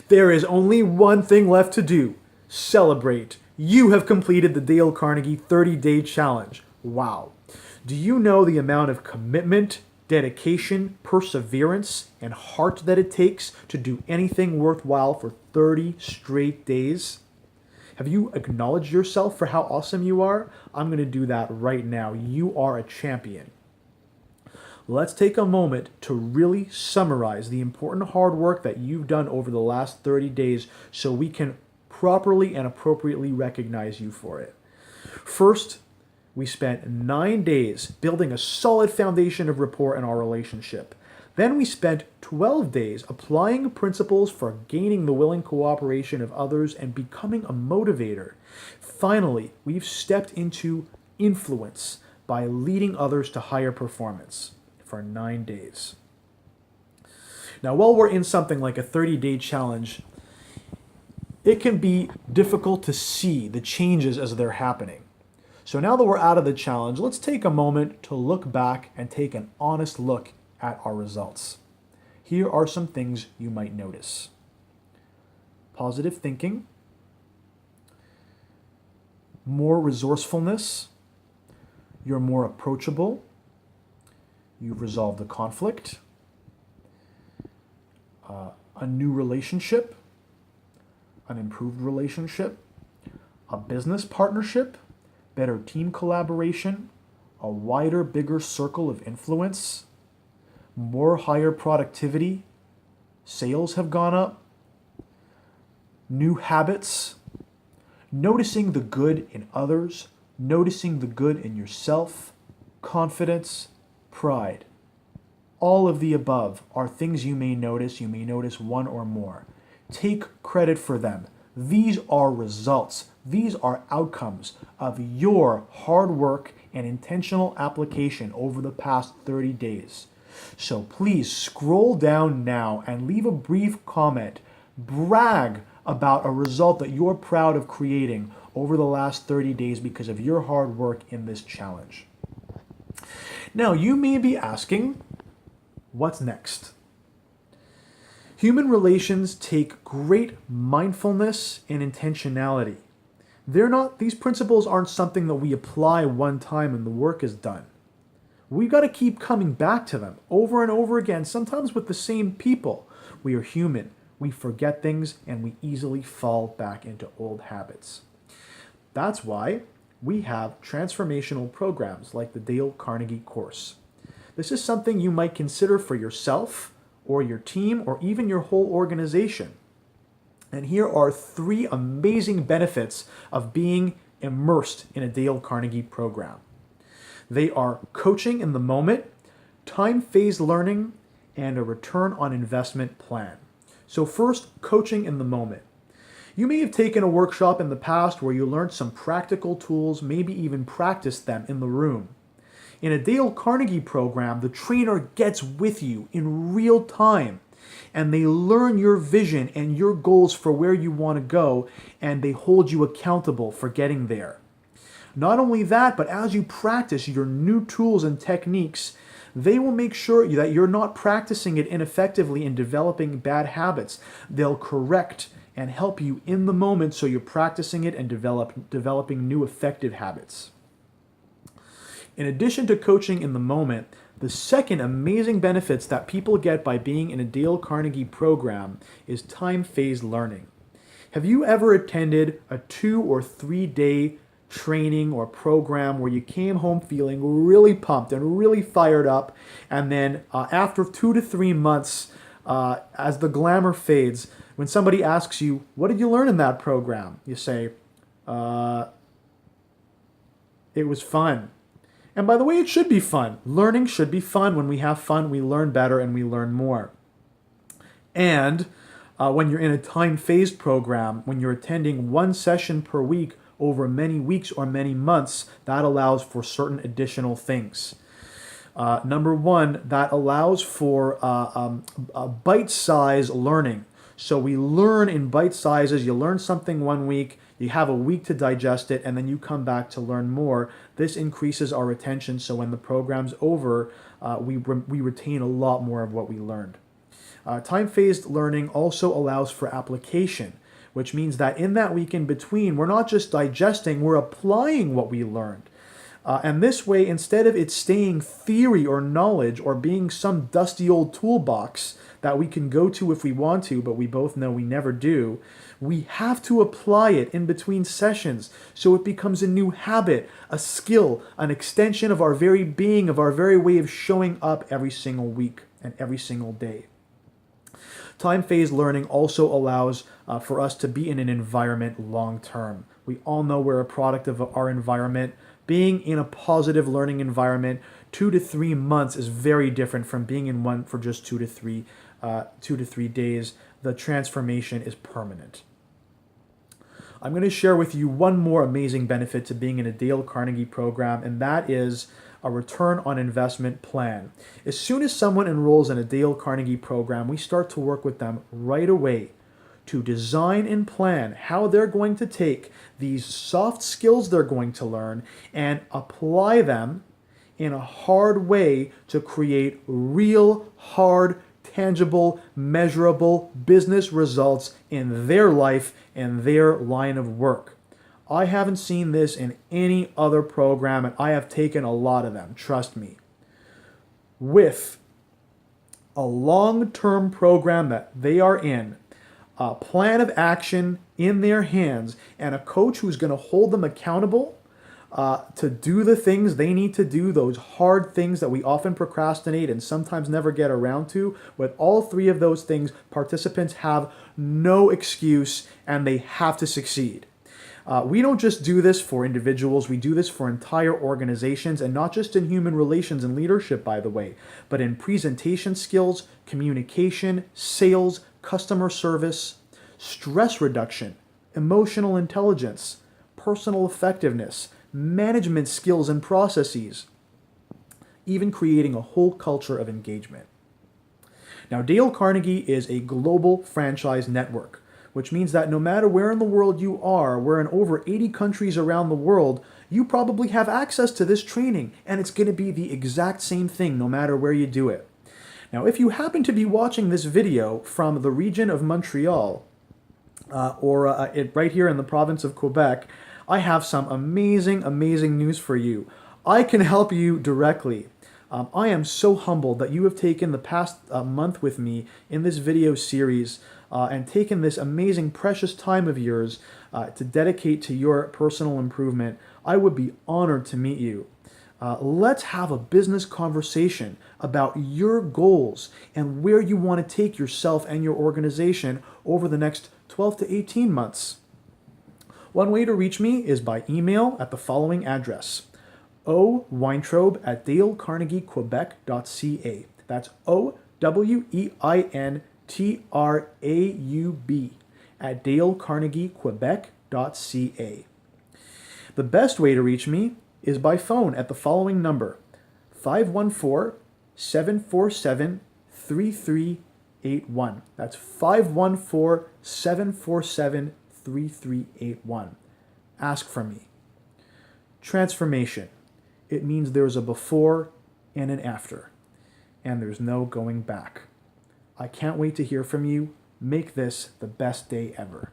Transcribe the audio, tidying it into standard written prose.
There is only one thing left to do. Celebrate. You have completed the Dale Carnegie 30-day challenge. Wow. Do you know the amount of commitment, dedication, perseverance, and heart that it takes to do anything worthwhile for 30 straight days? Have you acknowledged yourself for how awesome you are? I'm going to do that right now. You are a champion. Let's take a moment to really summarize the important hard work that you've done over the last 30 days so we can properly and appropriately recognize you for it. First, we spent 9 days building a solid foundation of rapport in our relationship. Then we spent 12 days applying principles for gaining the willing cooperation of others and becoming a motivator. Finally, we've stepped into influence by leading others to higher performance for 9 days. Now, while we're in something like a 30-day challenge, it can be difficult to see the changes as they're happening. So now that we're out of the challenge, let's take a moment to look back and take an honest look at our results. Here are some things you might notice. Positive thinking, more resourcefulness, you're more approachable, you've resolved a conflict, a new relationship, an improved relationship, a business partnership, better team collaboration, a wider, bigger circle of influence, more higher productivity, sales have gone up, new habits, noticing the good in others, noticing the good in yourself, confidence, pride. All of the above are things you may notice. You may notice one or more. Take credit for them. These are results. These are outcomes of your hard work and intentional application over the past 30 days. So please scroll down now and leave a brief comment. Brag about a result that you're proud of creating over the last 30 days because of your hard work in this challenge. Now, you may be asking, what's next? Human relations take great mindfulness and intentionality. These principles aren't something that we apply one time and the work is done. We've got to keep coming back to them over and over again, sometimes with the same people. We are human. We forget things and we easily fall back into old habits. That's why we have transformational programs like the Dale Carnegie course. This is something you might consider for yourself or your team or even your whole organization. And here are 3 amazing benefits of being immersed in a Dale Carnegie program. They are coaching in the moment, time-phased learning, and a return on investment plan. So first, coaching in the moment. You may have taken a workshop in the past where you learned some practical tools, maybe even practiced them in the room. In a Dale Carnegie program, the trainer gets with you in real time and they learn your vision and your goals for where you want to go, and they hold you accountable for getting there. Not only that, but as you practice your new tools and techniques, they will make sure that you're not practicing it ineffectively and developing bad habits. They'll correct and help you in the moment so you're practicing it and developing new effective habits. In addition to coaching in the moment, the second amazing benefits that people get by being in a Dale Carnegie program is time-phased learning. Have you ever attended a 2 or 3 day training or program where you came home feeling really pumped and really fired up, and then after 2 to 3 months, as the glamour fades, when somebody asks you, what did you learn in that program? You say, it was fun. And by the way, it should be fun. Learning should be fun. When we have fun, we learn better and we learn more. And when you're in a time-phased program, when you're attending 1 session per week over many weeks or many months, that allows for certain additional things. Number 1, that allows for a bite-size learning. So we learn in bite sizes. You learn something 1 week, you have a week to digest it, and then you come back to learn more. This increases our retention, so when the program's over, we retain a lot more of what we learned. Time-phased learning also allows for application, which means that in that week in between, we're not just digesting, we're applying what we learned. And this way, instead of it staying theory or knowledge or being some dusty old toolbox that we can go to if we want to, but we both know we never do, we have to apply it in between sessions so it becomes a new habit, a skill, an extension of our very being, of our very way of showing up every single week and every single day. Time-phased learning also allows for us to be in an environment long-term. We all know we're a product of our environment. Being in a positive learning environment 2 to 3 months is very different from being in one for just 2 to 3 days. The transformation is permanent. I'm going to share with you one more amazing benefit to being in a Dale Carnegie program, and that is a return on investment plan. As soon as someone enrolls in a Dale Carnegie program, we start to work with them right away to design and plan how they're going to take these soft skills they're going to learn and apply them in a hard way to create real, hard, tangible, measurable business results in their life and their line of work. I haven't seen this in any other program, and I have taken a lot of them, trust me. With a long-term program that they are in, a plan of action in their hands, and a coach who's going to hold them accountable to do the things they need to do, those hard things that we often procrastinate and sometimes never get around to. With all three of those things, participants have no excuse and they have to succeed. We don't just do this for individuals, we do this for entire organizations, and not just in human relations and leadership, by the way, but in presentation skills, communication, sales, customer service, stress reduction, emotional intelligence, personal effectiveness, management skills and processes, even creating a whole culture of engagement. Now, Dale Carnegie is a global franchise network, which means that no matter where in the world you are, we're in over 80 countries around the world, you probably have access to this training, and it's going to be the exact same thing no matter where you do it. Now, if you happen to be watching this video from the region of Montreal, right here in the province of Quebec, I have some amazing, amazing news for you. I can help you directly. I am so humbled that you have taken the past month with me in this video series and taken this amazing, precious time of yours to dedicate to your personal improvement. I would be honored to meet you. Let's have a business conversation about your goals and where you want to take yourself and your organization over the next 12 to 18 months. One way to reach me is by email at the following address: oweintraub@dalecarnegiequebec.ca. That's oweintraub@dalecarnegiequebec.ca. The best way to reach me is by phone at the following number: 514-747-3381. That's 514-747-3381. Ask for me. Transformation. It means there's a before and an after, and there's no going back. I can't wait to hear from you. Make this the best day ever.